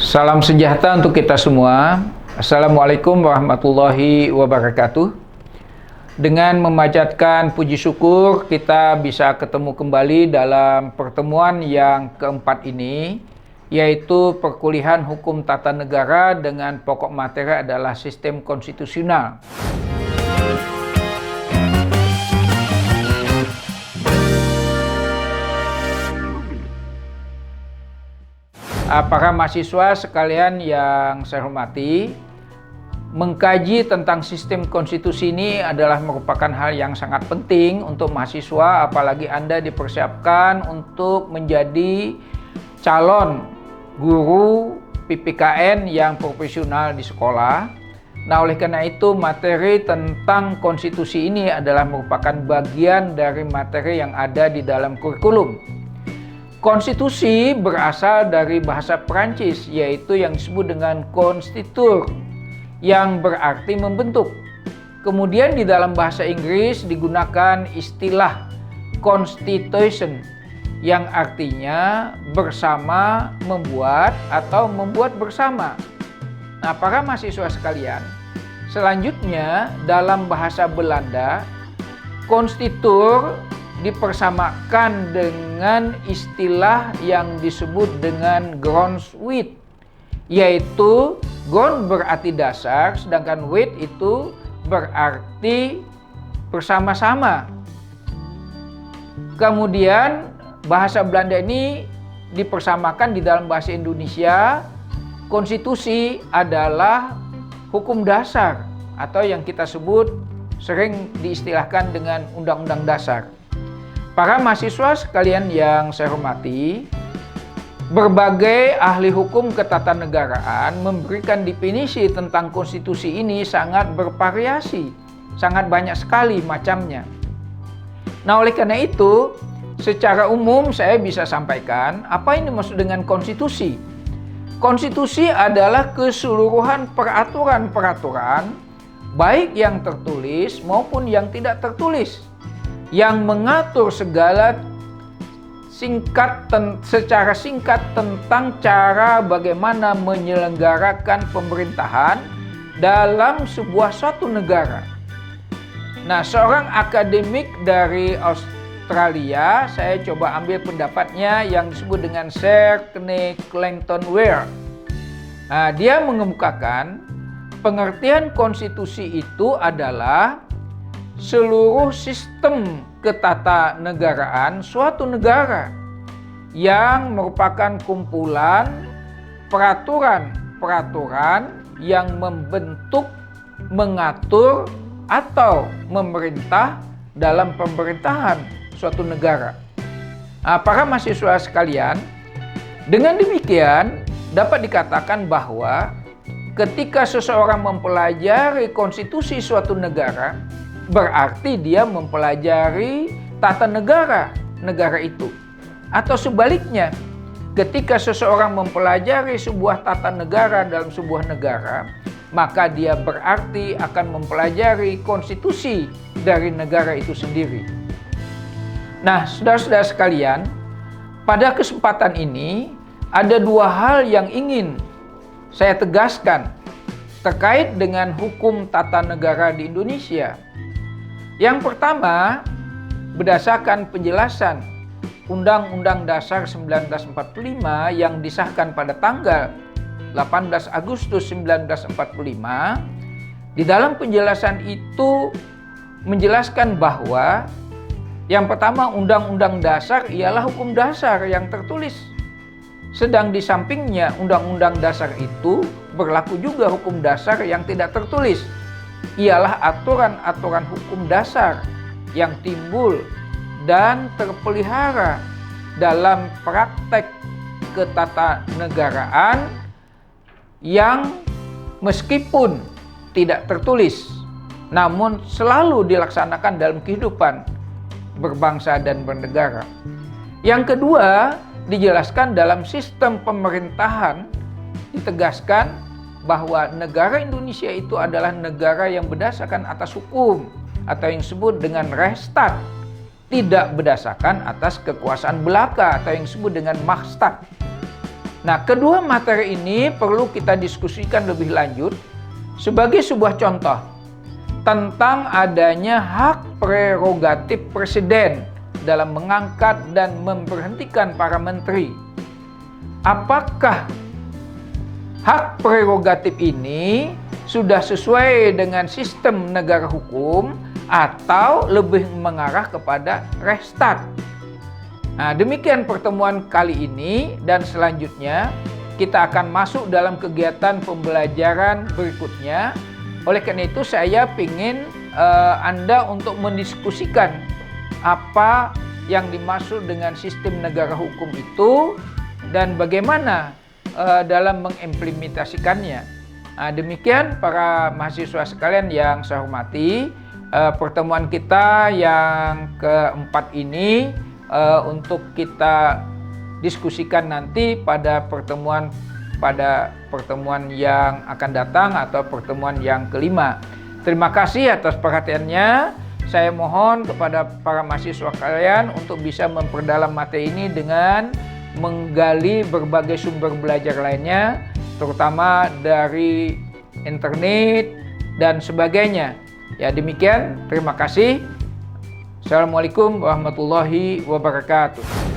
Salam sejahtera untuk kita semua. Assalamualaikum warahmatullahi wabarakatuh. Dengan memanjatkan puji syukur, kita bisa ketemu kembali dalam pertemuan yang keempat ini, yaitu perkuliahan hukum tata negara dengan pokok materi adalah sistem konstitusional. Para mahasiswa sekalian yang saya hormati, mengkaji tentang sistem konstitusi ini adalah merupakan hal yang sangat penting untuk mahasiswa, apalagi Anda dipersiapkan untuk menjadi calon guru PPKN yang profesional di sekolah. Nah, oleh karena itu materi tentang konstitusi ini adalah merupakan bagian dari materi yang ada di dalam kurikulum. Konstitusi berasal dari bahasa Perancis, yaitu yang disebut dengan constituer, yang berarti membentuk. Kemudian di dalam bahasa Inggris digunakan istilah constitution, yang artinya bersama membuat atau membuat bersama. Nah, para mahasiswa sekalian, selanjutnya dalam bahasa Belanda, constituer dipersamakan dengan istilah yang disebut dengan grondwet, yaitu grond berarti dasar, sedangkan wet itu berarti bersama-sama. Kemudian bahasa Belanda ini dipersamakan di dalam bahasa Indonesia. Konstitusi adalah hukum dasar atau yang kita sebut sering diistilahkan dengan undang-undang dasar. Para mahasiswa sekalian yang saya hormati, berbagai ahli hukum ketatanegaraan memberikan definisi tentang konstitusi ini sangat bervariasi, sangat banyak sekali macamnya. Nah, oleh karena itu, secara umum saya bisa sampaikan apa ini maksud dengan konstitusi. Konstitusi adalah keseluruhan peraturan-peraturan, baik yang tertulis maupun yang tidak tertulis, yang mengatur segala secara singkat tentang cara bagaimana menyelenggarakan pemerintahan dalam suatu negara. Nah, seorang akademik dari Australia, saya coba ambil pendapatnya yang disebut dengan Sir Clayton Weir. Nah, dia mengemukakan pengertian konstitusi itu adalah seluruh sistem ketatanegaraan suatu negara yang merupakan kumpulan peraturan-peraturan yang membentuk, mengatur, atau memerintah dalam pemerintahan suatu negara. Nah, para mahasiswa sekalian, dengan demikian dapat dikatakan bahwa ketika seseorang mempelajari konstitusi suatu negara, berarti dia mempelajari tata negara itu. Atau sebaliknya, ketika seseorang mempelajari sebuah tata negara dalam sebuah negara, maka dia berarti akan mempelajari konstitusi dari negara itu sendiri. Nah, saudara-saudara sekalian, pada kesempatan ini ada dua hal yang ingin saya tegaskan terkait dengan hukum tata negara di Indonesia. Yang pertama, berdasarkan penjelasan Undang-Undang Dasar 1945 yang disahkan pada tanggal 18 Agustus 1945, di dalam penjelasan itu menjelaskan bahwa yang pertama, Undang-Undang Dasar ialah hukum dasar yang tertulis. Sedang di sampingnya Undang-Undang Dasar itu berlaku juga hukum dasar yang tidak tertulis, ialah aturan-aturan hukum dasar yang timbul dan terpelihara dalam praktek ketatanegaraan yang meskipun tidak tertulis, namun selalu dilaksanakan dalam kehidupan berbangsa dan bernegara. Yang kedua, dijelaskan dalam sistem pemerintahan, ditegaskan bahwa negara Indonesia itu adalah negara yang berdasarkan atas hukum atau yang disebut dengan Rechtsstaat, tidak berdasarkan atas kekuasaan belaka atau yang disebut dengan Machtsstaat. Nah, kedua materi ini perlu kita diskusikan lebih lanjut sebagai sebuah contoh tentang adanya hak prerogatif presiden dalam mengangkat dan memberhentikan para menteri. Apakah hak prerogatif ini sudah sesuai dengan sistem negara hukum atau lebih mengarah kepada restart? Nah, demikian pertemuan kali ini, dan selanjutnya kita akan masuk dalam kegiatan pembelajaran berikutnya. Oleh karena itu saya ingin Anda untuk mendiskusikan apa yang dimaksud dengan sistem negara hukum itu dan bagaimana dalam mengimplementasikannya. Nah, demikian para mahasiswa sekalian yang saya hormati, pertemuan kita yang keempat ini untuk kita diskusikan nanti pada pertemuan yang akan datang atau pertemuan yang kelima. Terima kasih atas perhatiannya. Saya mohon kepada para mahasiswa kalian untuk bisa memperdalam materi ini dengan menggali berbagai sumber belajar lainnya, terutama dari internet dan sebagainya. Ya, demikian. Terima kasih. Assalamualaikum warahmatullahi wabarakatuh.